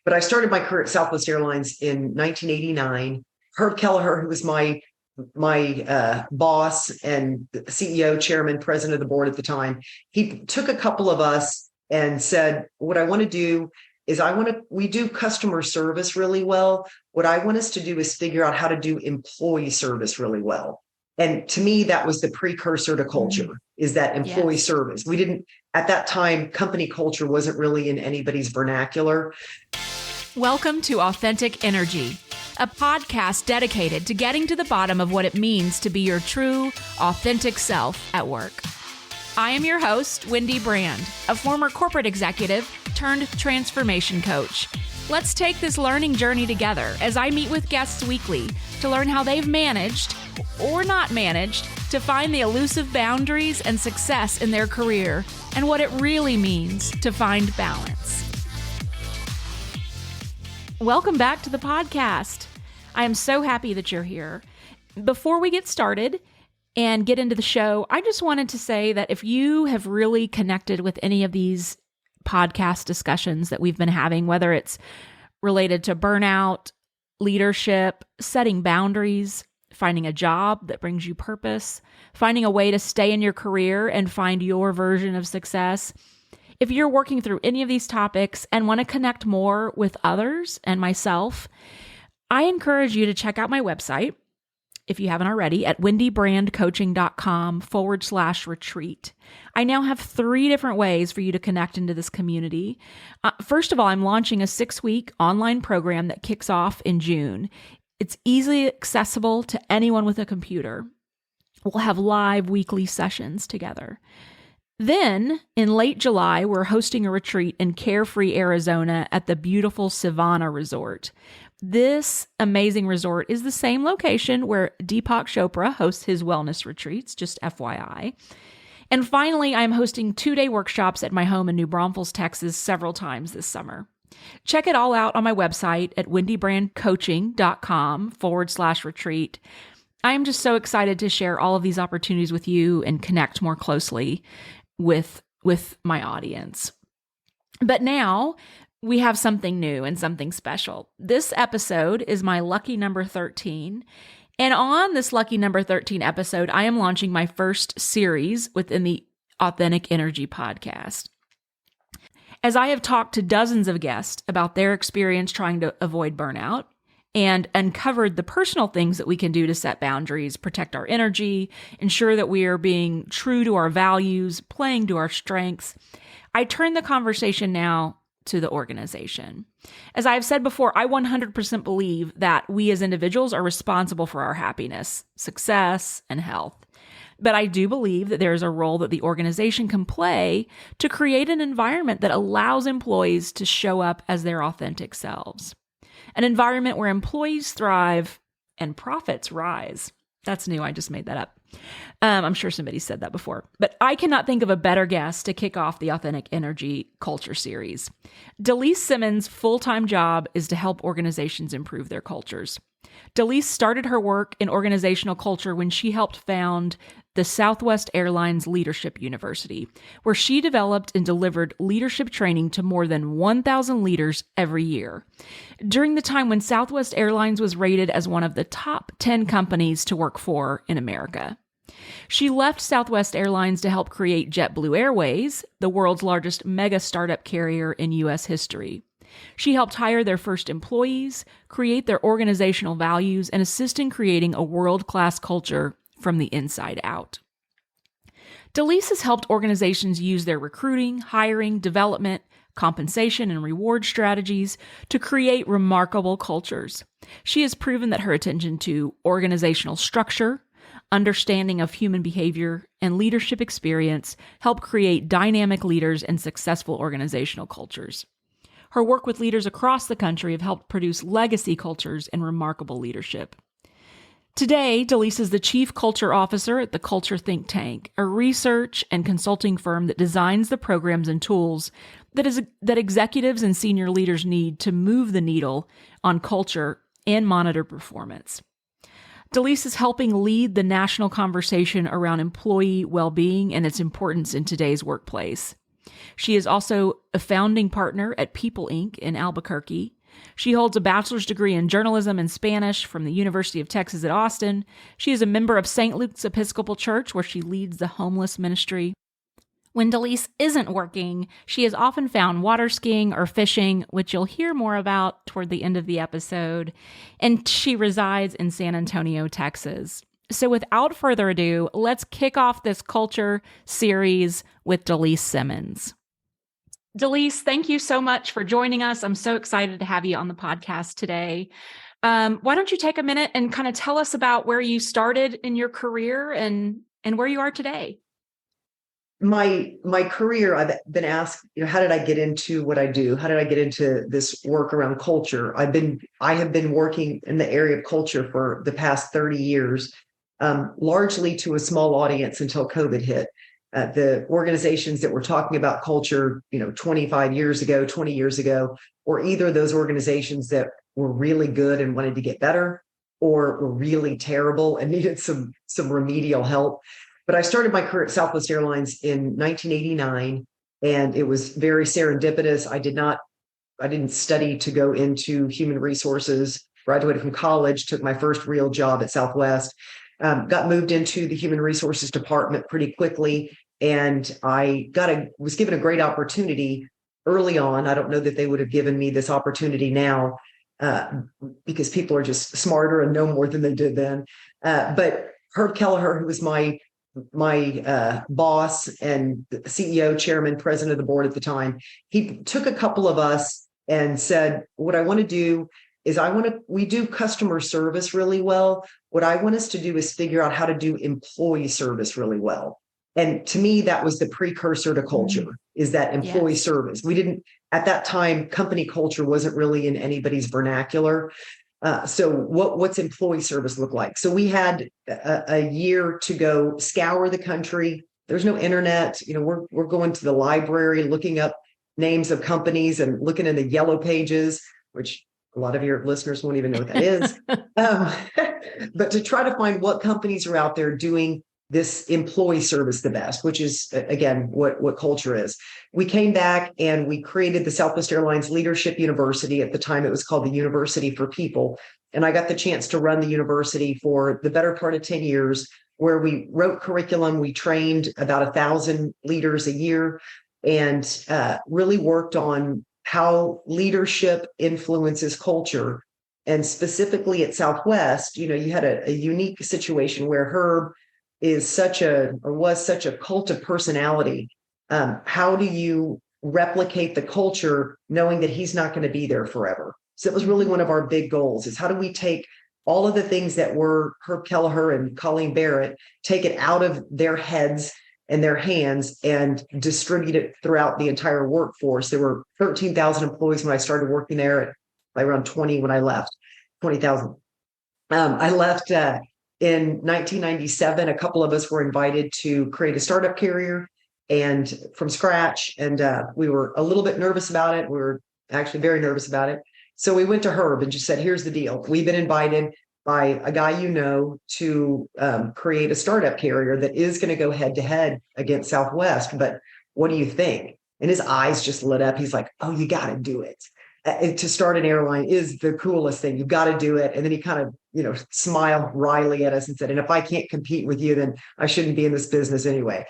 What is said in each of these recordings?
But I started my career at Southwest Airlines in 1989. Herb Kelleher, who was my boss and CEO, chairman, president of the board at the time, he took a couple of us and said, what I want to do is we do customer service really well. What I want us to do is figure out how to do employee service really well. And to me, that was the precursor to culture, is that employee service. We didn't, at that time, company culture wasn't really in anybody's vernacular. Welcome to Authentic Energy, a podcast dedicated to getting to the bottom of what it means to be your true, authentic self at work. I am your host, Wendy Brand, a former corporate executive turned transformation coach. Let's take this learning journey together as I meet with guests weekly to learn how they've managed, or not managed, to find the elusive boundaries and success in their career and what it really means to find balance. Welcome back to the podcast. I am so happy that you're here. Before we get started and get into the show, I just wanted to say that if you have really connected with any of these podcast discussions that we've been having, whether it's related to burnout, leadership, setting boundaries, finding a job that brings you purpose, finding a way to stay in your career and find your version of success. If you're working through any of these topics and want to connect more with others and myself, I encourage you to check out my website, if you haven't already, at wendybrandcoaching.com/retreat. I now have 3 different ways for you to connect into this community. First of all, I'm launching a 6-week online program that kicks off in June. It's easily accessible to anyone with a computer. We'll have live weekly sessions together. Then, in late July, we're hosting a retreat in Carefree, Arizona at the beautiful Savannah Resort. This amazing resort is the same location where Deepak Chopra hosts his wellness retreats, just FYI. And finally, I'm hosting 2-day workshops at my home in New Braunfels, Texas, several times this summer. Check it all out on my website at wendybrandcoaching.com/retreat. I am just so excited to share all of these opportunities with you and connect more closely with my audience. But now we have something new and something special. This episode is my lucky number 13. And on this lucky number 13 episode, I am launching my first series within the Authentic Energy podcast. As I have talked to dozens of guests about their experience trying to avoid burnout and uncovered the personal things that we can do to set boundaries, protect our energy, ensure that we are being true to our values, playing to our strengths, I turn the conversation now to the organization. As I've said before, I 100% believe that we as individuals are responsible for our happiness, success, and health. But I do believe that there is a role that the organization can play to create an environment that allows employees to show up as their authentic selves. An environment where employees thrive and profits rise. That's new. I just made that up. I'm sure somebody said that before. But I cannot think of a better guest to kick off the Authentic Energy Culture series. Delise Simmons' full-time job is to help organizations improve their cultures. Delise started her work in organizational culture when she helped found the Southwest Airlines Leadership University, where she developed and delivered leadership training to more than 1,000 leaders every year. During the time when Southwest Airlines was rated as one of the top 10 companies to work for in America. She left Southwest Airlines to help create JetBlue Airways, the world's largest mega startup carrier in U.S. history. She helped hire their first employees, create their organizational values, and assist in creating a world-class culture from the inside out. Delise has helped organizations use their recruiting, hiring, development, compensation, and reward strategies to create remarkable cultures. She has proven that her attention to organizational structure, understanding of human behavior, and leadership experience help create dynamic leaders and successful organizational cultures. Her work with leaders across the country have helped produce legacy cultures and remarkable leadership. Today, Delise is the Chief Culture Officer at the Culture Think Tank, a research and consulting firm that designs the programs and tools that executives and senior leaders need to move the needle on culture and monitor performance. Delise is helping lead the national conversation around employee well-being and its importance in today's workplace. She is also a founding partner at People Inc. in Albuquerque. She holds a bachelor's degree in journalism and Spanish from the University of Texas at Austin. She is a member of St. Luke's Episcopal Church, where she leads the homeless ministry. When Delise isn't working, she is often found water skiing or fishing, which you'll hear more about toward the end of the episode. And she resides in San Antonio, Texas. So without further ado, let's kick off this culture series with Delise Simmons. Delise, thank you so much for joining us. I'm so excited to have you on the podcast today. Why don't you take a minute and kind of tell us about where you started in your career and where you are today? My career, I've been asked, how did I get into what I do? How did I get into this work around culture? I have been working in the area of culture for the past 30 years, largely to a small audience until COVID hit. The organizations that were talking about culture, 25 years ago, 20 years ago, or either those organizations that were really good and wanted to get better, or were really terrible and needed some remedial help. But I started my career at Southwest Airlines in 1989, and it was very serendipitous. I didn't study to go into human resources. Graduated from college, took my first real job at Southwest, got moved into the human resources department pretty quickly, and I was given a great opportunity early on. I don't know that they would have given me this opportunity now, because people are just smarter and know more than they did then. But Herb Kelleher, who was my boss and CEO, chairman, president of the board at the time, he took a couple of us and said, what I want to do is we do customer service really well. What I want us to do is figure out how to do employee service really well. And to me, that was the precursor to culture, is that employee service. We didn't, at that time, company culture wasn't really in anybody's vernacular. So what's employee service look like? So we had a year to go scour the country. There's no internet. We're going to the library, looking up names of companies and looking in the yellow pages, which a lot of your listeners won't even know what that is. But to try to find what companies are out there doing this employee service the best, which is, again, what culture is. We came back and we created the Southwest Airlines Leadership University. At the time, it was called the University for People. And I got the chance to run the university for the better part of 10 years, where we wrote curriculum. We trained about 1,000 leaders a year, and really worked on how leadership influences culture. And specifically at Southwest, you had a unique situation where Herb was such a cult of personality. How do you replicate the culture knowing that he's not going to be there forever? So it was really one of our big goals, is how do we take all of the things that were Herb Kelleher and Colleen Barrett, take it out of their heads and their hands and distribute it throughout the entire workforce. There were 13,000 employees when I started working there, at around 20 when I left, 20,000. I left in 1997. A couple of us were invited to create a startup carrier, and from scratch. And we were a little bit nervous about it. We were actually very nervous about it. So we went to Herb and just said, here's the deal. We've been invited by a guy to create a startup carrier that is going to go head to head against Southwest. But what do you think? And his eyes just lit up. He's like, oh, you got to do it. To start an airline is the coolest thing. You've got to do it. And then he kind of, smiled wryly at us and said, and if I can't compete with you, then I shouldn't be in this business anyway.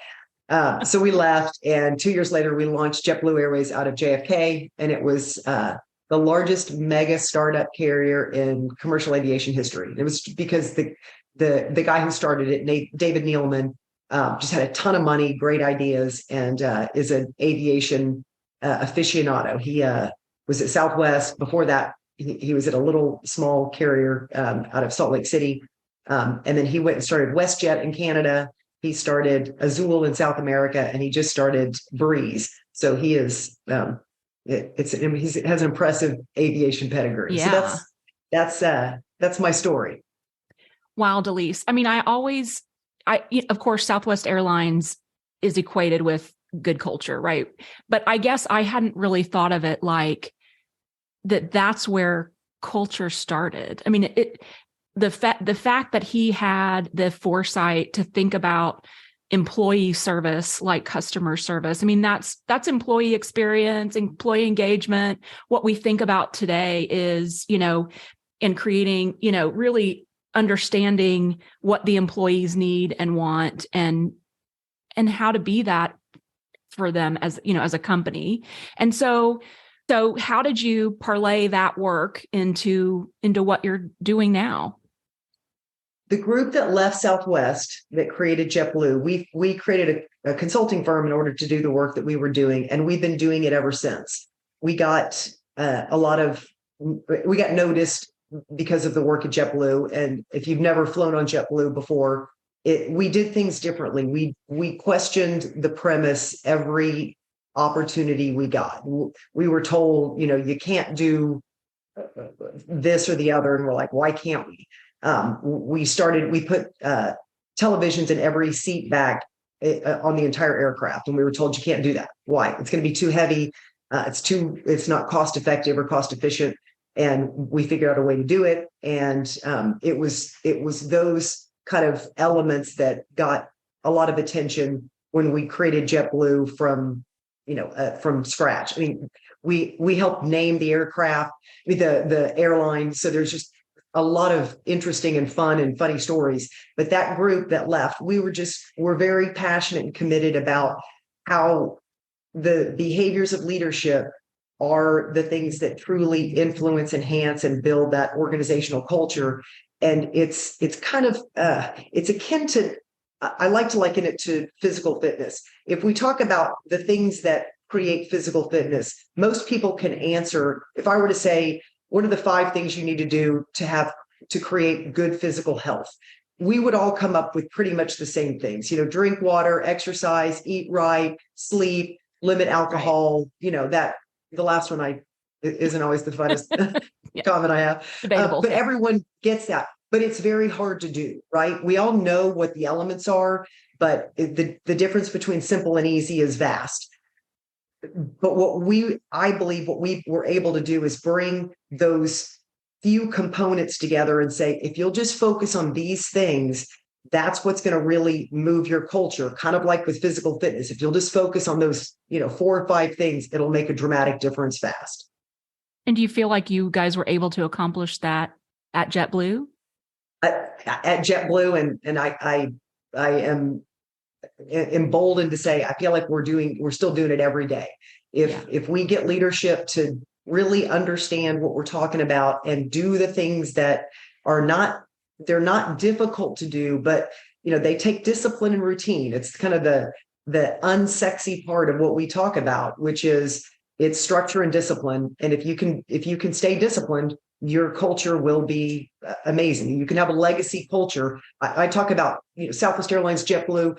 So we left, and 2 years later, we launched JetBlue Airways out of JFK, and it was the largest mega startup carrier in commercial aviation history. It was because the guy who started it, David Neeleman, just had a ton of money, great ideas, and is an aviation aficionado. He was at Southwest. Before that, he was at a little small carrier out of Salt Lake City. And then he went and started WestJet in Canada. He started Azul in South America, and he just started Breeze. So he is, he has an impressive aviation pedigree. Yeah. So that's my story. Wow, Delise. I mean, of course, Southwest Airlines is equated with good culture, right? But I guess I hadn't really thought of it like that's where culture started. I mean, the fact that he had the foresight to think about employee service like customer service. I mean, that's employee experience, employee engagement. What we think about today is, in creating, really understanding what the employees need and want, and how to be that for them as a company. And so how did you parlay that work into what you're doing now? The group that left Southwest that created JetBlue, we created a consulting firm in order to do the work that we were doing, and we've been doing it ever since. We got noticed because of the work at JetBlue, and if you've never flown on JetBlue before, we did things differently. We questioned the premise every opportunity we got. We were told, you can't do this or the other, and we're like, why can't we? We put televisions in every seat back on the entire aircraft, and we were told you can't do that. Why? It's going to be too heavy. It's not cost effective or cost efficient. And we figured out a way to do it. And it was those kind of elements that got a lot of attention when we created JetBlue from scratch. I mean, we helped name the aircraft, the airline. So there's just a lot of interesting and fun and funny stories. But that group that left, we're very passionate and committed about how the behaviors of leadership are the things that truly influence, enhance, and build that organizational culture. And it's kind of, it's akin to, I like to liken it to physical fitness. If we talk about the things that create physical fitness, most people can answer. If I were to say, what are the 5 things you need to do to create good physical health? We would all come up with pretty much the same things. Drink water, exercise, eat right, sleep, limit alcohol. Right. That the last one isn't always the funnest comment I have. But everyone gets that. But it's very hard to do, right? We all know what the elements are, but the difference between simple and easy is vast. But I believe what we were able to do is bring those few components together and say, if you'll just focus on these things, that's what's going to really move your culture. Kind of like with physical fitness. If you'll just focus on those, 4 or 5 things, it'll make a dramatic difference fast. And do you feel like you guys were able to accomplish that at JetBlue? At JetBlue, and I am emboldened to say I feel like we're still doing it every day. If we get leadership to really understand what we're talking about and do the things that they're not difficult to do, but they take discipline and routine. It's kind of the unsexy part of what we talk about, which is it's structure and discipline. And if you can stay disciplined, your culture will be amazing. You can have a legacy culture. I talk about Southwest Airlines, JetBlue.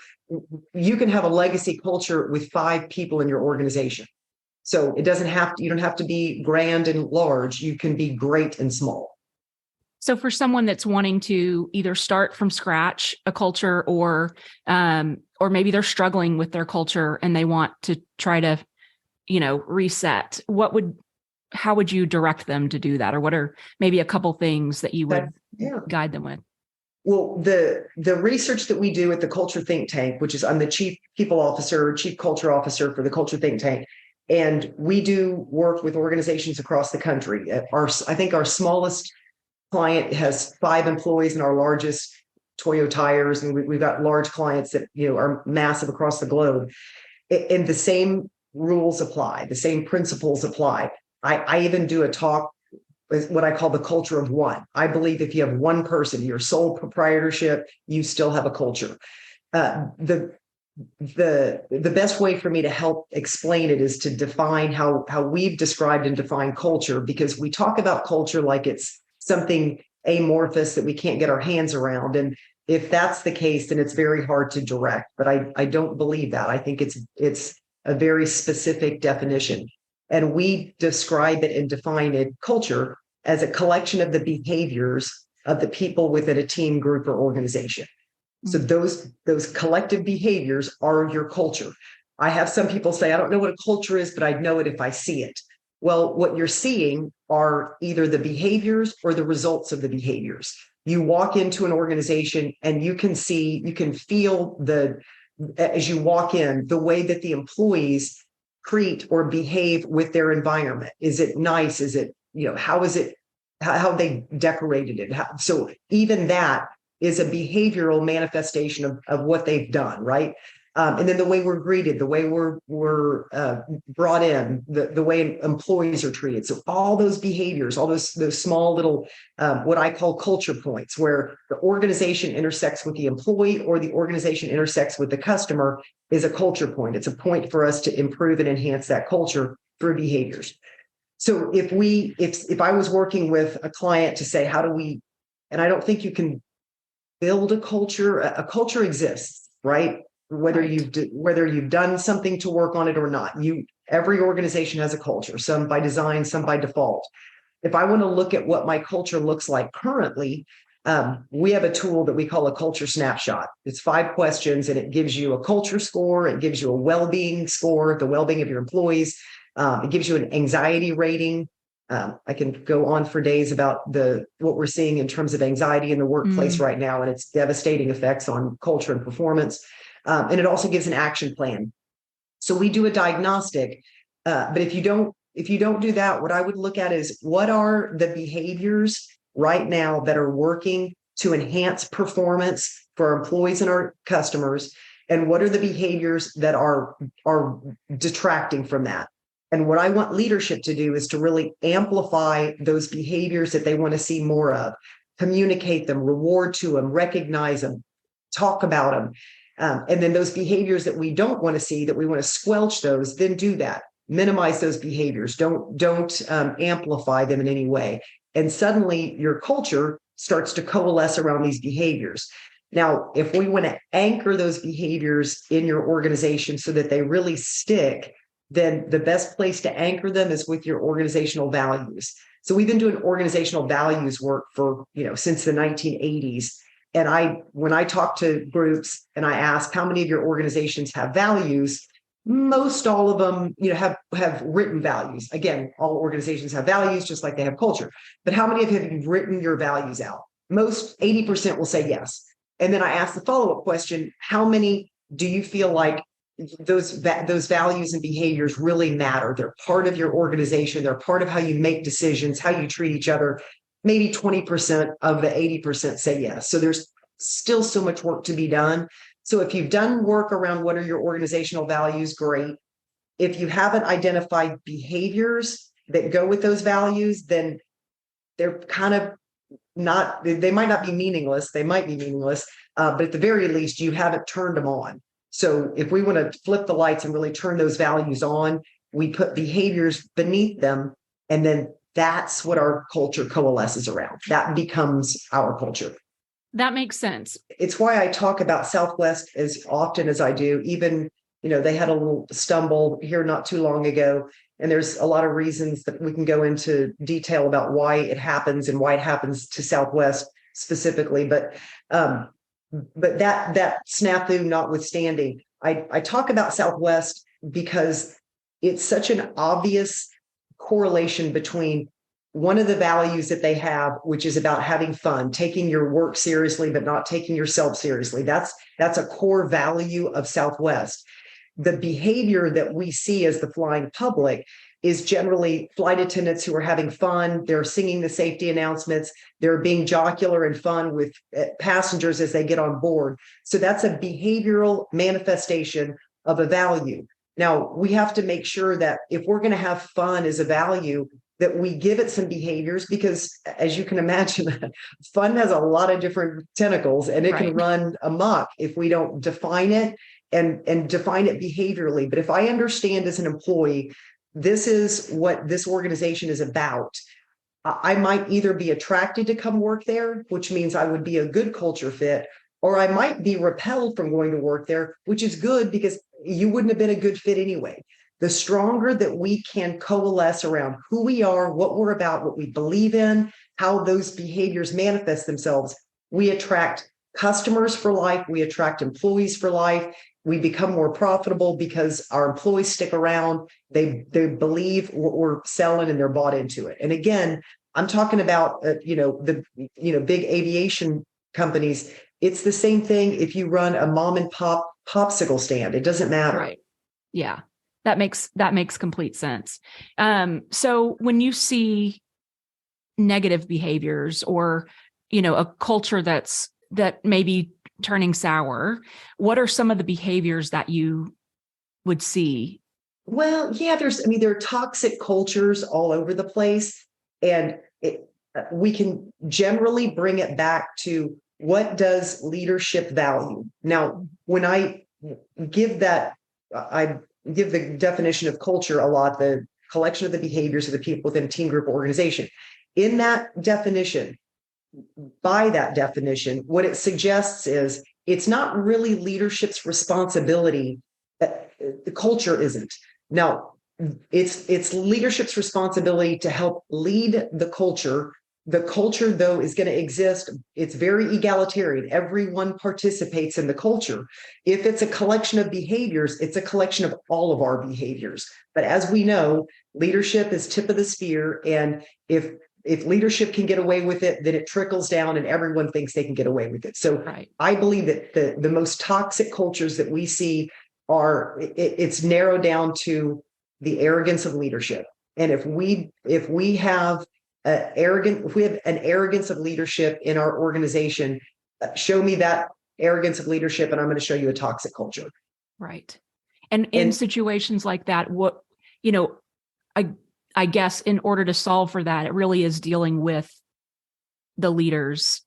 You can have a legacy culture with 5 people in your organization. So you don't have to be grand and large. You can be great and small. So for someone that's wanting to either start from scratch a culture, or maybe they're struggling with their culture and they want to try to, reset, how would you direct them to do that? Or what are maybe a couple things that you would guide them with? Well, the research that we do at the Culture Think Tank, which is I'm the chief culture officer for the Culture Think Tank. And we do work with organizations across the country. I think our smallest client has 5 employees, and our largest, Toyo Tires, and we've got large clients that are massive across the globe. And the same rules apply, the same principles apply. I even do a talk with what I call the culture of one. I believe if you have one person, your sole proprietorship, you still have a culture. The best way for me to help explain it is to define how we've described and defined culture, because we talk about culture like it's something amorphous that we can't get our hands around. And if that's the case, then it's very hard to direct. But I don't believe that. I think it's a very specific definition. And we describe it and define it, culture, as a collection of the behaviors of the people within a team, group, or organization. So those collective behaviors are your culture. I have some people say, I don't know what a culture is, but I'd know it if I see it. Well, what you're seeing are either the behaviors or the results of the behaviors. You walk into an organization and you can feel the as you walk in, the way that the employees treat or behave with their environment. Is it nice? Is it, how is it, how they decorated it? So even that is a behavioral manifestation of what they've done, right? And then the way we're greeted, the way we're brought in, the way employees are treated. So all those behaviors, all those small little, what I call culture points, where the organization intersects with the employee or the organization intersects with the customer, is a culture point. It's a point for us to improve and enhance that culture through behaviors. So if I was working with a client to say, how do we, and I don't think you can build a culture exists, right? Whether you've done something to work on it or not, every organization has a culture, some by design, some by default. If I want to look at what my culture looks like currently, we have a tool that we call a culture snapshot. It's 5 questions, and it gives you a culture score. It gives you a well-being score, the well-being of your employees. It gives you an anxiety rating. I can go on for days about what we're seeing in terms of anxiety in the workplace right now, and its devastating effects on culture and performance. And it also gives an action plan. So we do a diagnostic, but if you don't do that, what I would look at is, what are the behaviors right now that are working to enhance performance for our employees and our customers, and what are the behaviors that are detracting from that? And what I want leadership to do is to really amplify those behaviors that they want to see more of, communicate them, reward to them, recognize them, talk about them. And then those behaviors that we don't want to see, that we want to squelch those, then do that. Minimize those behaviors. Don't amplify them in any way. And suddenly your culture starts to coalesce around these behaviors. Now, if we want to anchor those behaviors in your organization so that they really stick, then the best place to anchor them is with your organizational values. So we've been doing organizational values work for, since the 1980s. And when I talk to groups and I ask how many of your organizations have values, most all of them, have written values. Again, all organizations have values, just like they have culture. But how many of you have written your values out? Most 80% will say yes. And then I ask the follow-up question, how many do you feel like those values and behaviors really matter? They're part of your organization. They're part of how you make decisions, how you treat each other. Maybe 20% of the 80% say yes. So there's still so much work to be done. So if you've done work around what are your organizational values, great. If you haven't identified behaviors that go with those values, then they're kind of not, they might not be meaningless. They might be meaningless, but at the very least, you haven't turned them on. So if we want to flip the lights and really turn those values on, we put behaviors beneath them, and then that's what our culture coalesces around. That becomes our culture. That makes sense. It's why I talk about Southwest as often as I do. Even, they had a little stumble here not too long ago, and there's a lot of reasons that we can go into detail about why it happens and why it happens to Southwest specifically. But that snafu notwithstanding, I talk about Southwest because it's such an obvious correlation between one of the values that they have, which is about having fun, taking your work seriously, but not taking yourself seriously. That's a core value of Southwest. The behavior that we see as the flying public is generally flight attendants who are having fun. They're singing the safety announcements. They're being jocular and fun with passengers as they get on board. So that's a behavioral manifestation of a value. Now, we have to make sure that if we're going to have fun as a value, that we give it some behaviors, because as you can imagine, fun has a lot of different tentacles, and it can run amok if we don't define it and define it behaviorally. But if I understand as an employee, this is what this organization is about, I might either be attracted to come work there, which means I would be a good culture fit, or I might be repelled from going to work there, which is good because you wouldn't have been a good fit anyway. The stronger that we can coalesce around who we are, what we're about, what we believe in, how those behaviors manifest themselves, we attract customers for life, we attract employees for life, we become more profitable because our employees stick around, they believe what we're selling and they're bought into it. And again, I'm talking about the big aviation companies. It's the same thing if you run a mom and pop popsicle stand. It doesn't matter. Right. Yeah. That makes complete sense. So when you see negative behaviors or, a culture that may be turning sour, what are some of the behaviors that you would see? Well, yeah, there are toxic cultures all over the place. And we can generally bring it back to, what does leadership value? Now, when give that, I give the definition of culture a lot, the collection of the behaviors of the people within a team, group, or organization. In that definition, by that definition, what it suggests is it's not really leadership's responsibility. The culture isn't. Now, it's leadership's responsibility to help lead the culture. The culture, though, is going to exist. It's very egalitarian. Everyone participates in the culture. If it's a collection of behaviors, it's a collection of all of our behaviors. But as we know, leadership is tip of the spear. And if leadership can get away with it, then it trickles down and everyone thinks they can get away with it. So right. I believe that the most toxic cultures that we see it's narrowed down to the arrogance of leadership. And if we have an arrogance of leadership in our organization, show me that arrogance of leadership, and I'm going to show you a toxic culture. Right. And in situations like that, I guess in order to solve for that, it really is dealing with the leaders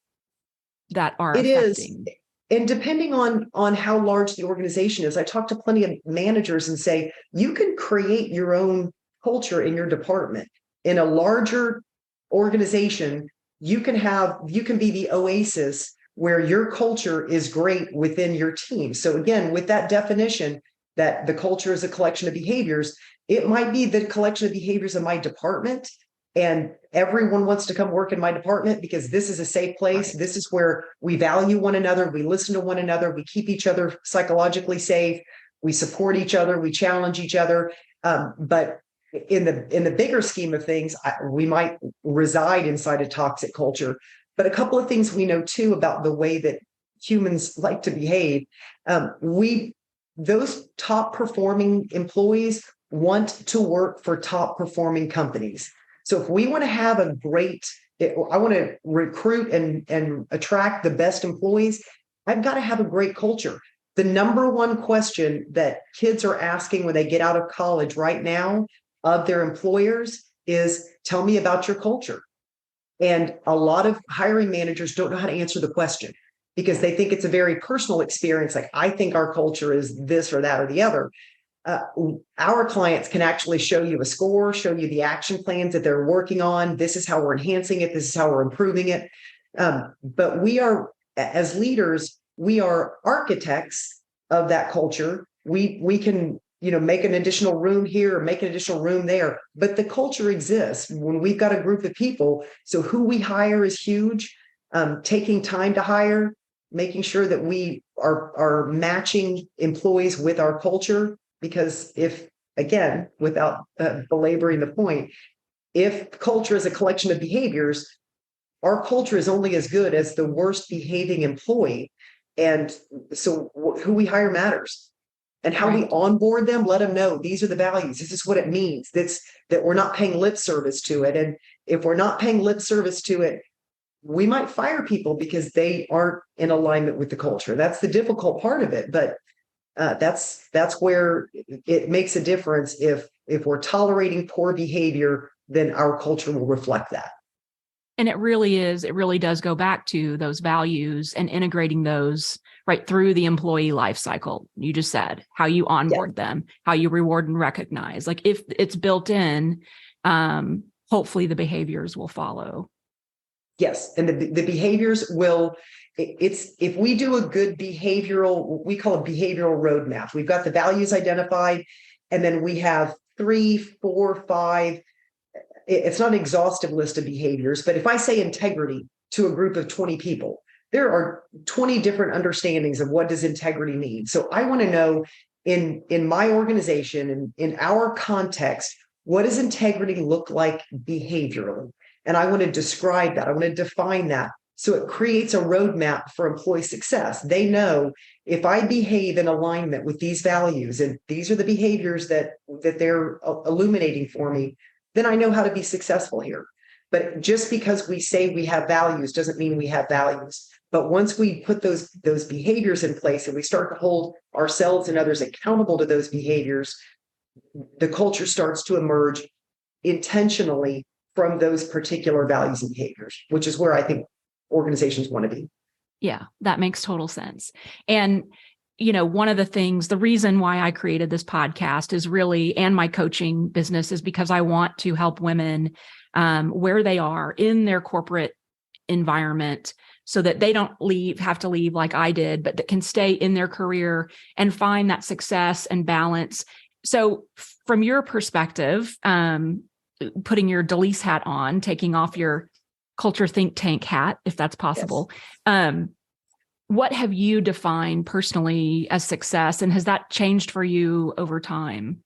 that are affecting. Is. And depending on how large the organization is, I talk to plenty of managers and say, you can create your own culture in your department. In a larger organization, you can be the oasis where your culture is great within your team. So again, with that definition that the culture is a collection of behaviors, it might be the collection of behaviors of my department, and everyone wants to come work in my department because this is a safe place. Right. This is where we value one another. We listen to one another. We keep each other psychologically safe. We support each other. We challenge each other. But in the bigger scheme of things, we might reside inside a toxic culture. But a couple of things we know too about the way that humans like to behave. Those top performing employees want to work for top performing companies. So if we want to have I want to recruit and attract the best employees, I've got to have a great culture. The number one question that kids are asking when they get out of college right now of their employers is, tell me about your culture. And a lot of hiring managers don't know how to answer the question because they think it's a very personal experience. Like, I think our culture is this or that or the other. Our clients can actually show you a score, show you the action plans that they're working on. This is how we're enhancing it. This is how we're improving it. But we are, as leaders, we are architects of that culture. We can, make an additional room here or make an additional room there, but the culture exists when we've got a group of people. So who we hire is huge. Taking time to hire, making sure that we are matching employees with our culture. Because without belaboring the point, if culture is a collection of behaviors, our culture is only as good as the worst behaving employee. And so who we hire matters. And how we onboard them, let them know these are the values. This is what it means. That we're not paying lip service to it. And if we're not paying lip service to it, we might fire people because they aren't in alignment with the culture. That's the difficult part of it. But that's where it makes a difference. If we're tolerating poor behavior, then our culture will reflect that. And it really does go back to those values and integrating those right through the employee life cycle. You just said how you onboard them, how you reward and recognize. Like, if it's built in, hopefully the behaviors will follow. Yes. And the behaviors will, if we do a good behavioral, we call it behavioral roadmap. We've got the values identified, and then we have 3, 4, 5. It's not an exhaustive list of behaviors, but if I say integrity to a group of 20 people, there are 20 different understandings of what does integrity mean. So I want to know in my organization and in our context, what does integrity look like behaviorally? And I want to describe that. I want to define that. So it creates a roadmap for employee success. They know if I behave in alignment with these values, and these are the behaviors that they're illuminating for me, then I know how to be successful here. But just because we say we have values doesn't mean we have values. But once we put those behaviors in place and we start to hold ourselves and others accountable to those behaviors, the culture starts to emerge intentionally from those particular values and behaviors, which is where I think organizations want to be. Yeah, that makes total sense. And, one of the things, the reason why I created this podcast is really, and my coaching business, is because I want to help women where they are in their corporate environment so that they don't have to leave like I did, but that can stay in their career and find that success and balance. So from your perspective, putting your Delise hat on, taking off your culture think tank hat, if that's possible. Yes. What have you defined personally as success, and has that changed for you over time?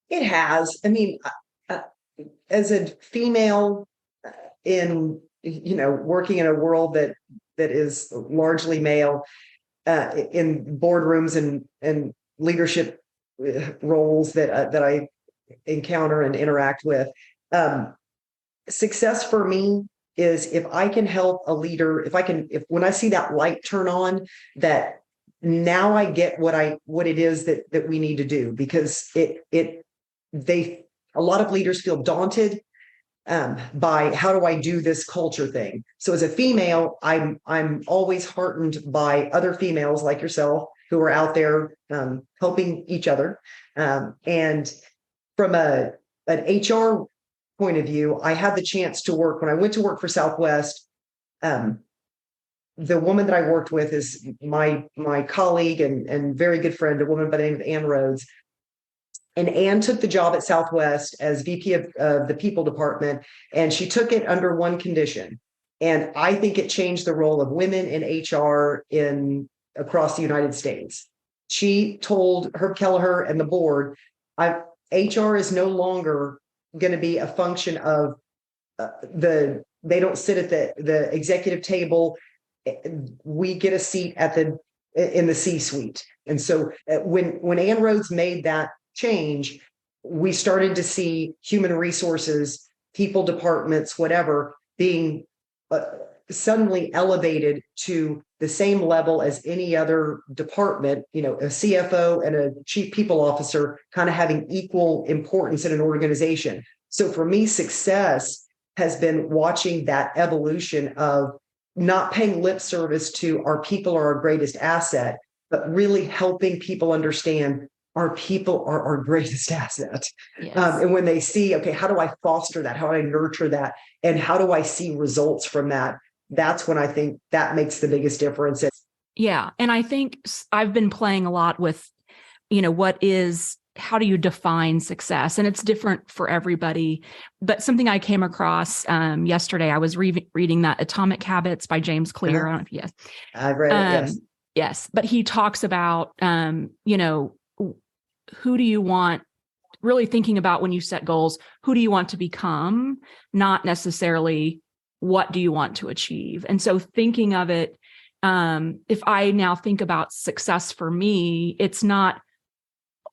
It has. I mean, as a female in, working in a world that is largely male, in boardrooms and leadership roles that I encounter and interact with, success for me is if I can help a leader, if when I see that light turn on, that now I get what it is that we need to do, because a lot of leaders feel daunted by how do I do this culture thing. So as a female, I'm always heartened by other females like yourself who are out there helping each other. And from an HR point of view, I had the chance to work when I went to work for Southwest. The woman that I worked with is my colleague and very good friend, a woman by the name of Ann Rhodes. And Ann took the job at Southwest as VP of the people department, and she took it under one condition. And I think it changed the role of women in HR across the United States. She told Herb Kelleher and the board, HR is no longer going to be a function of they don't sit at the executive table. We get a seat in the C-suite. And so when Ann Rhodes made that change, we started to see human resources, people departments, whatever, being suddenly elevated to the same level as any other department, a CFO and a chief people officer kind of having equal importance in an organization. So for me, success has been watching that evolution of not paying lip service to our people are our greatest asset, but really helping people understand our people are our greatest asset. Yes. And when they see, okay, how do I foster that? How do I nurture that? And how do I see results from that? That's when I think that makes the biggest difference. Yeah. And I think I've been playing a lot with, how do you define success? And it's different for everybody. But something I came across yesterday, I was reading that Atomic Habits by James Clear. I don't know if yes. I've read it, yes. Yes. But he talks about, who do you want, really thinking about when you set goals, who do you want to become, not necessarily what do you want to achieve? And so thinking of it, if I now think about success for me, it's not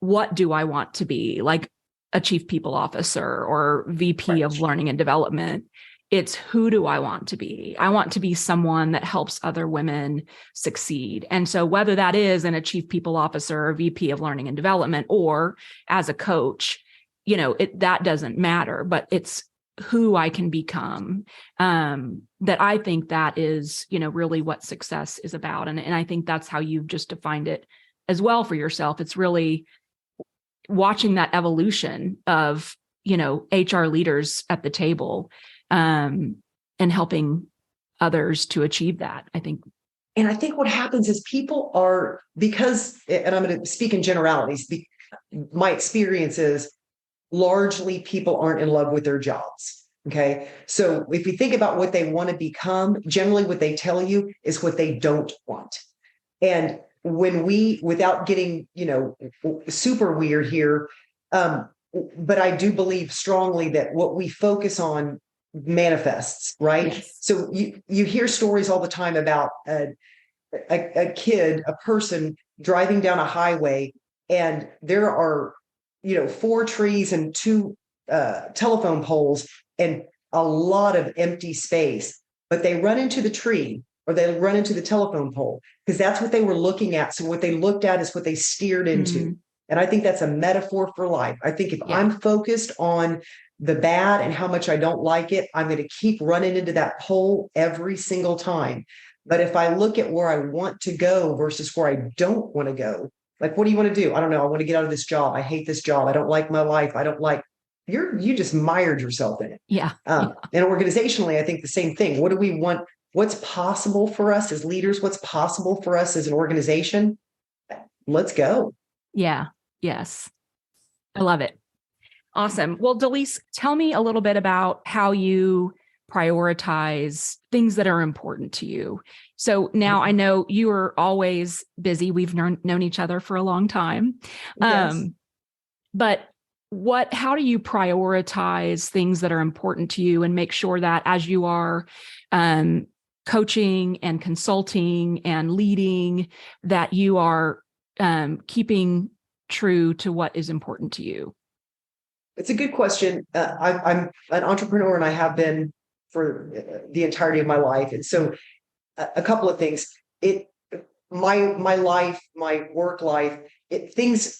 what do I want to be, like a chief people officer or VP of learning and development. It's who do I want to be? I want to be someone that helps other women succeed. And so whether that is in a chief people officer or VP of learning and development, or as a coach, that doesn't matter, but it's who I can become. That I think that is, really what success is about. And I think that's how you've just defined it as well for yourself. It's really watching that evolution of, HR leaders at the table, and helping others to achieve that, I think. And I think what happens is people are, and I'm going to speak in generalities, my experience is largely people aren't in love with their jobs. Okay. So if you think about what they want to become, generally what they tell you is what they don't want. And when without getting, super weird here, but I do believe strongly that what we focus on manifests, right? Yes. So you hear stories all the time about a kid, a person driving down a highway, and there are, 4 trees and 2 telephone poles and a lot of empty space, but they run into the tree or they run into the telephone pole because that's what they were looking at. So what they looked at is what they steered into. Mm, And I think that's a metaphor for life. I think if yeah. I'm focused on the bad and how much I don't like it, I'm going to keep running into that pole every single time. But if I look at where I want to go versus where I don't want to go, like, what do you want to do? I don't know. I want to get out of this job. I hate this job. I don't like my life. I don't like you just mired yourself in it. Yeah. And organizationally, I think the same thing. What do we want? What's possible for us as leaders? What's possible for us as an organization? Let's go. Yeah. Yes. I love it. Awesome. Well, Delise, tell me a little bit about how you prioritize things that are important to you. So now I know you are always busy. We've known each other for a long time. Yes. But how do you prioritize things that are important to you and make sure that as you are coaching and consulting and leading, that you are keeping true to what is important to you? It's a good question. I'm an entrepreneur and I have been for the entirety of my life. And so a couple of things. My life, my work life, things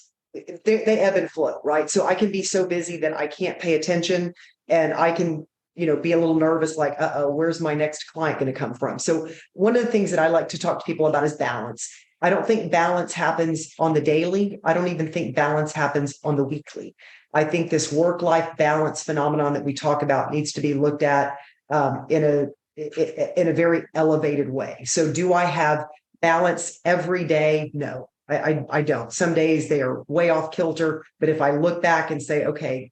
they ebb and flow, right? So I can be so busy that I can't pay attention, and I can, be a little nervous, like, where's my next client going to come from? So one of the things that I like to talk to people about is balance. I don't think balance happens on the daily. I don't even think balance happens on the weekly. I think this work-life balance phenomenon that we talk about needs to be looked at in a very elevated way. So do I have balance every day? No, I don't. Some days they are way off kilter. But if I look back and say, okay,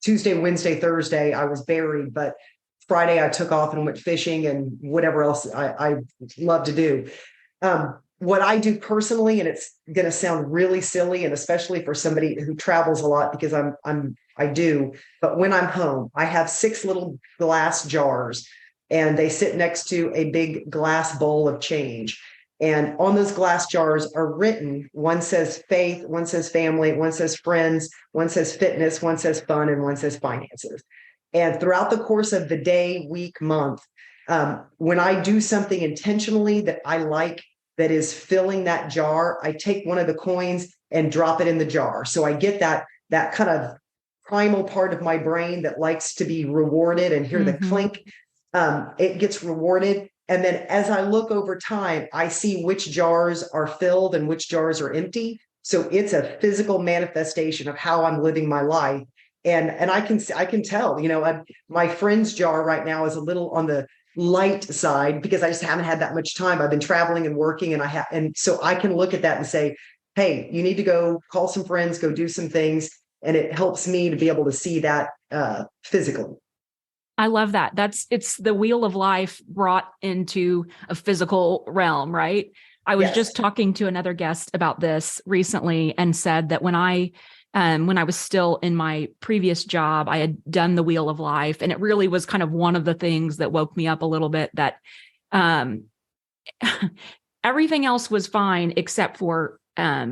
Tuesday, Wednesday, Thursday, I was buried, but Friday I took off and went fishing and whatever else I love to do. What I do personally, and it's going to sound really silly, and especially for somebody who travels a lot, because I do, but when I'm home, I have 6 little glass jars and they sit next to a big glass bowl of change. And on those glass jars are written, one says faith, one says family, one says friends, one says fitness, one says fun, and one says finances. And throughout the course of the day, week, month, when I do something intentionally that I like, that is filling that jar, I take one of the coins and drop it in the jar. So I get that kind of primal part of my brain that likes to be rewarded and hear the clink. It gets rewarded. And then as I look over time, I see which jars are filled and which jars are empty. So it's a physical manifestation of how I'm living my life. And I can tell, my friend's jar right now is a little on the light side because I just haven't had that much time. I've been traveling and working, and so I can look at that and say, hey, you need to go call some friends, go do some things. And it helps me to be able to see that physically. I love that. It's the wheel of life brought into a physical realm, right? I was just talking to another guest about this recently and said that when I was still in my previous job, I had done the wheel of life, and it really was kind of one of the things that woke me up a little bit, that everything else was fine except for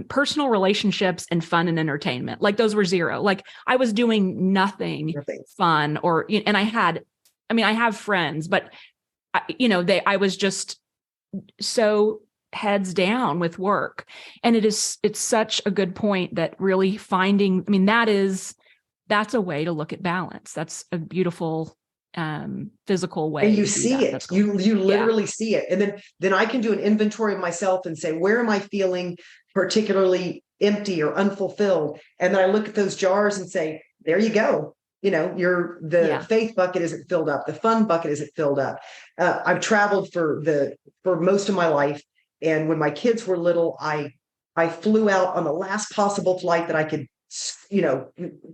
personal relationships and fun and entertainment. Like those were zero. Like I was doing nothing fun and I have friends, but I was just so heads down with work. And it's such a good point that really finding, that's a way to look at balance. That's a beautiful physical way. And you see it, cool. you literally see it. And then I can do an inventory of myself and say, where am I feeling particularly empty or unfulfilled? And then I look at those jars and say, there you go. The faith bucket isn't filled up. The fun bucket isn't filled up. I've traveled for most of my life. And when my kids were little, I flew out on the last possible flight that I could,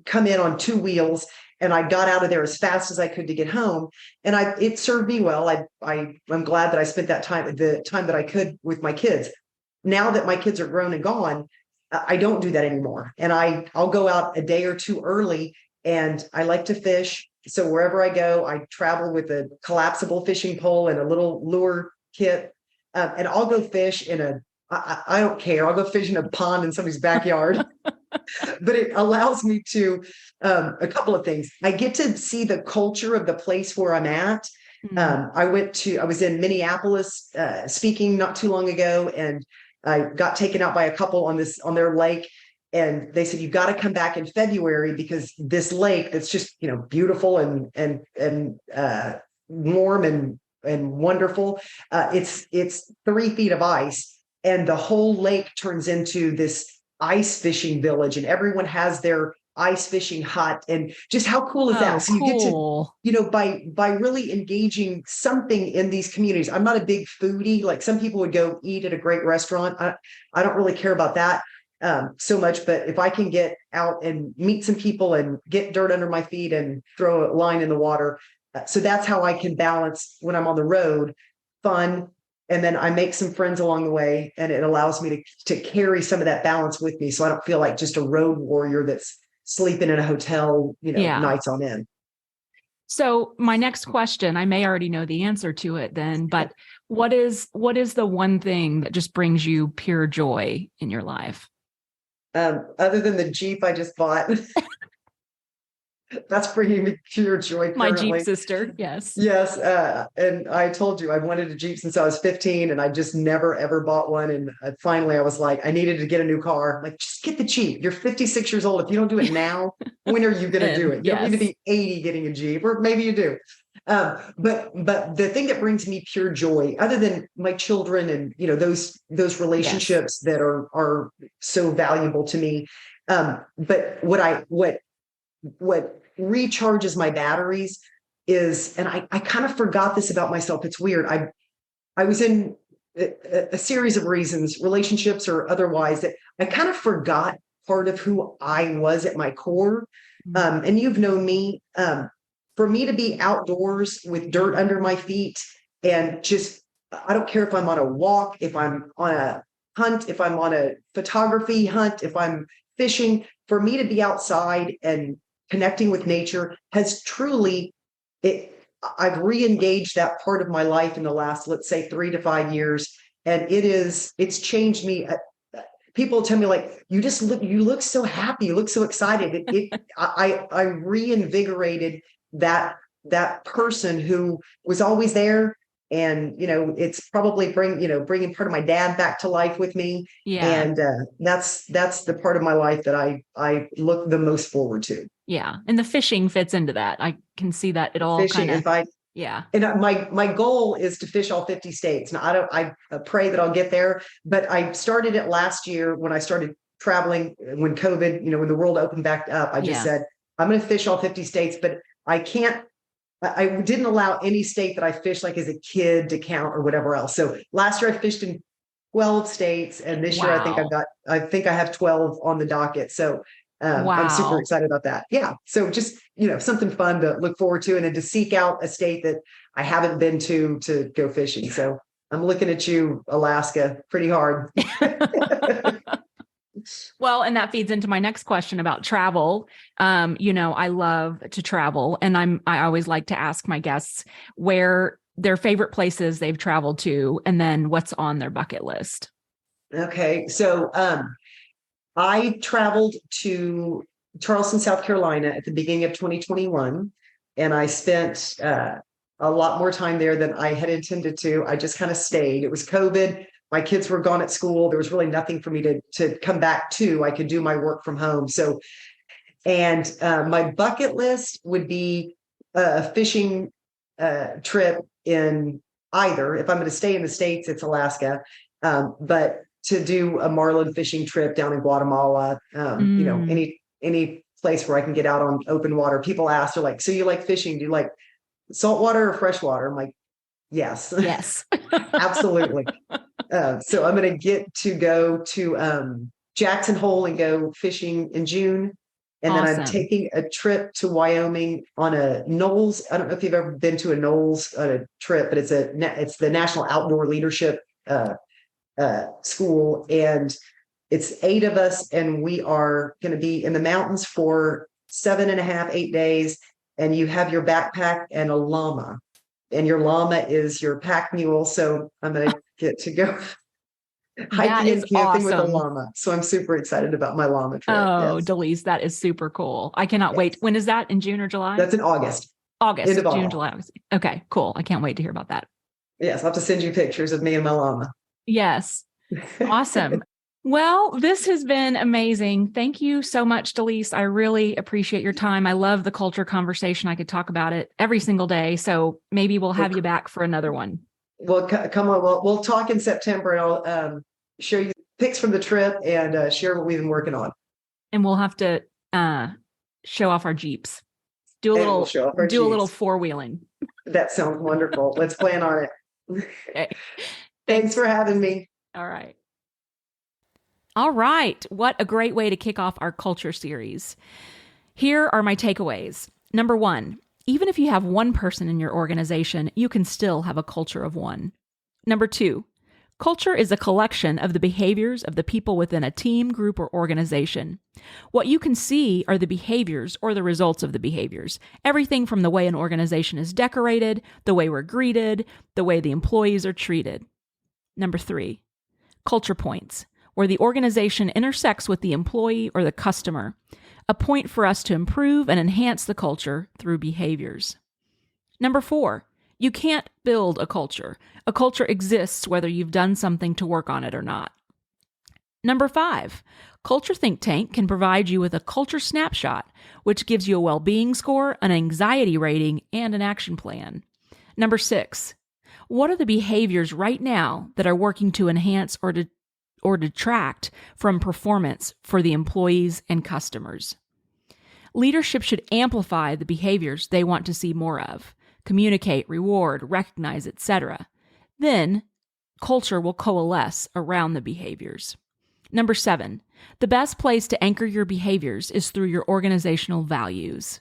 come in on 2 wheels. And I got out of there as fast as I could to get home. And it served me well. I'm glad that I spent the time that I could with my kids. Now that my kids are grown and gone, I don't do that anymore. And I'll go out a day or 2 early, and I like to fish. So wherever I go, I travel with a collapsible fishing pole and a little lure kit. And I'll go fish I don't care. I'll go fish in a pond in somebody's backyard. But it allows me to a couple of things. I get to see the culture of the place where I'm at. I was in Minneapolis speaking not too long ago, and I got taken out by a couple on their lake. And they said, you've got to come back in February because this lake that's just, beautiful and warm and wonderful. It's 3 feet of ice, and the whole lake turns into this ice fishing village, and everyone has their ice fishing hut. And just how cool is that? So you get to, by really engaging something in these communities. I'm not a big foodie. Like some people would go eat at a great restaurant. I don't really care about that so much, but if I can get out and meet some people and get dirt under my feet and throw a line in the water. So that's how I can balance when I'm on the road, fun. And then I make some friends along the way, and it allows me to carry some of that balance with me. So I don't feel like just a road warrior that's sleeping in a hotel, nights on end. So my next question, I may already know the answer to it then, but what is the one thing that just brings you pure joy in your life? Other than the Jeep I just bought. That's bringing me pure joy. My Jeep sister. Yes. Yes. And I told you I wanted a Jeep since I was 15, and I just never, ever bought one. And finally I was like, I needed to get a new car. I'm like, just get the Jeep. You're 56 years old. If you don't do it now, when are you going to do it? You don't need to be 80 getting a Jeep, or maybe you do. But the thing that brings me pure joy, other than my children and, those relationships that are so valuable to me. But what recharges my batteries is, and I kind of forgot this about myself. It's weird. I was in a series of reasons, relationships or otherwise, that I kind of forgot part of who I was at my core. And you've known me, for me to be outdoors with dirt under my feet, and just, I don't care if I'm on a walk, if I'm on a hunt, if I'm on a photography hunt, if I'm fishing, for me to be outside and connecting with nature has truly, I've re-engaged that part of my life in the last, let's say, 3 to 5 years. And it's changed me. People tell me, like, you look so happy, you look so excited. I reinvigorated that person who was always there. And, it's probably bringing part of my dad back to life with me. Yeah. And that's the part of my life that I look the most forward to. Yeah. And the fishing fits into that. I can see that it all kind of, yeah. And my goal is to fish all 50 states. Now I pray that I'll get there, but I started it last year when I started traveling, when COVID, when the world opened back up. I just said, I'm going to fish all 50 states, but I didn't allow any state that I fished like as a kid to count or whatever else. So last year I fished in 12 states, and this year I think I have 12 on the docket. So I'm super excited about that. Yeah. So just, something fun to look forward to, and then to seek out a state that I haven't been to go fishing. So I'm looking at you, Alaska, pretty hard. Well, and that feeds into my next question about travel. I love to travel, and I always like to ask my guests where their favorite places they've traveled to, and then what's on their bucket list. Okay. So, I traveled to Charleston, South Carolina at the beginning of 2021, and I spent a lot more time there than I had intended to. I just kind of stayed. It was COVID. My kids were gone at school. There was really nothing for me to come back to. I could do my work from home. So, and my bucket list would be a fishing trip in either, if I'm going to stay in the States, it's Alaska, but to do a marlin fishing trip down in Guatemala, any place where I can get out on open water. People ask, they're like, so you like fishing? Do you like saltwater or freshwater? I'm like, yes. Yes. Absolutely. So I'm going to get to go to Jackson Hole and go fishing in June. And then I'm taking a trip to Wyoming on a NOLS. I don't know if you've ever been to a NOLS trip, but it's the National Outdoor Leadership School. And it's 8 of us, and we are going to be in the mountains for 7.5, 8 days. and you have your backpack and a llama, and your llama is your pack mule. So I'm going to get to go hiking and camping with a llama. So I'm super excited about my llama trip. Oh, yes. Delise, that is super cool. I cannot wait. When is that? In June or July? That's in August. August, June, July, August. Okay, cool. I can't wait to hear about that. Yes, I'll have to send you pictures of me and my llama. Yes. Awesome. Well, this has been amazing. Thank you so much, Delise. I really appreciate your time. I love the culture conversation. I could talk about it every single day. So maybe we'll have you back for another one. Well, come on. We'll talk in September, and I'll show you pics from the trip and share what we've been working on. And we'll have to show off our Jeeps. Do a little four-wheeling. That sounds wonderful. Let's plan on it. Okay. Thanks for having me. All right. All right. What a great way to kick off our culture series. Here are my takeaways. Number 1, even if you have one person in your organization, you can still have a culture of one. Number 2, culture is a collection of the behaviors of the people within a team, group, or organization. What you can see are the behaviors or the results of the behaviors. Everything from the way an organization is decorated, the way we're greeted, the way the employees are treated. Number 3, culture points, where the organization intersects with the employee or the customer, a point for us to improve and enhance the culture through behaviors. Number 4, you can't build a culture. A culture exists whether you've done something to work on it or not. Number 5, Culture Think Tank can provide you with a culture snapshot, which gives you a well-being score, an anxiety rating, and an action plan. Number 6, what are the behaviors right now that are working to enhance or detract from performance for the employees and customers? Leadership should amplify the behaviors they want to see more of, communicate, reward, recognize, etc. Then, culture will coalesce around the behaviors. Number 7, the best place to anchor your behaviors is through your organizational values.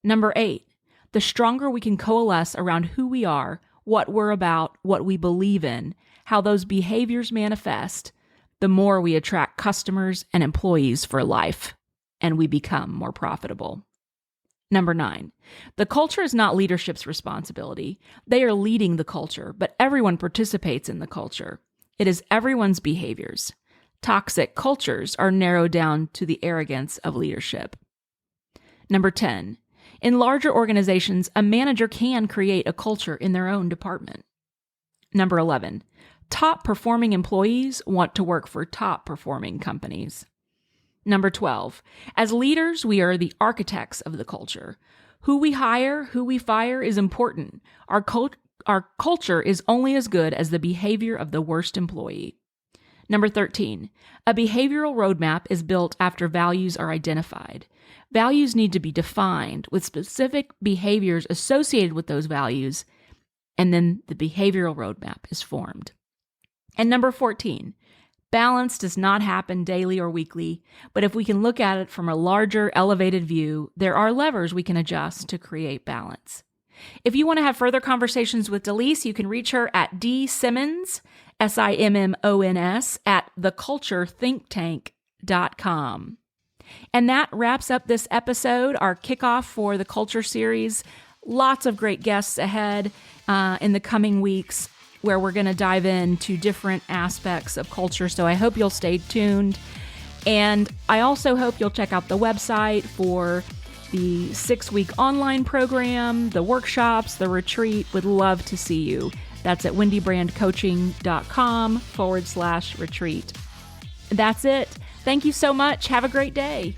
Number 8, the stronger we can coalesce around who we are, what we're about, what we believe in, how those behaviors manifest, the more we attract customers and employees for life, and we become more profitable. Number 9, the culture is not leadership's responsibility. They are leading the culture, but everyone participates in the culture. It is everyone's behaviors. Toxic cultures are narrowed down to the arrogance of leadership. Number 10, in larger organizations, a manager can create a culture in their own department. Number 11, top performing employees want to work for top performing companies. Number 12, as leaders, we are the architects of the culture. Who we hire, who we fire is important. Our culture is only as good as the behavior of the worst employee. Number 13, a behavioral roadmap is built after values are identified. Values need to be defined with specific behaviors associated with those values, and then the behavioral roadmap is formed. And number 14, balance does not happen daily or weekly, but if we can look at it from a larger, elevated view, there are levers we can adjust to create balance. If you want to have further conversations with Delise, you can reach her at dsimmons, SIMMONS, at theculturethinktank.com. And that wraps up this episode, our kickoff for the Culture Series. Lots of great guests ahead in the coming weeks where we're going to dive into different aspects of culture. So I hope you'll stay tuned. And I also hope you'll check out the website for the 6-week online program, the workshops, the retreat. Would love to see you. That's at wendybrandcoaching.com/retreat. That's it. Thank you so much. Have a great day.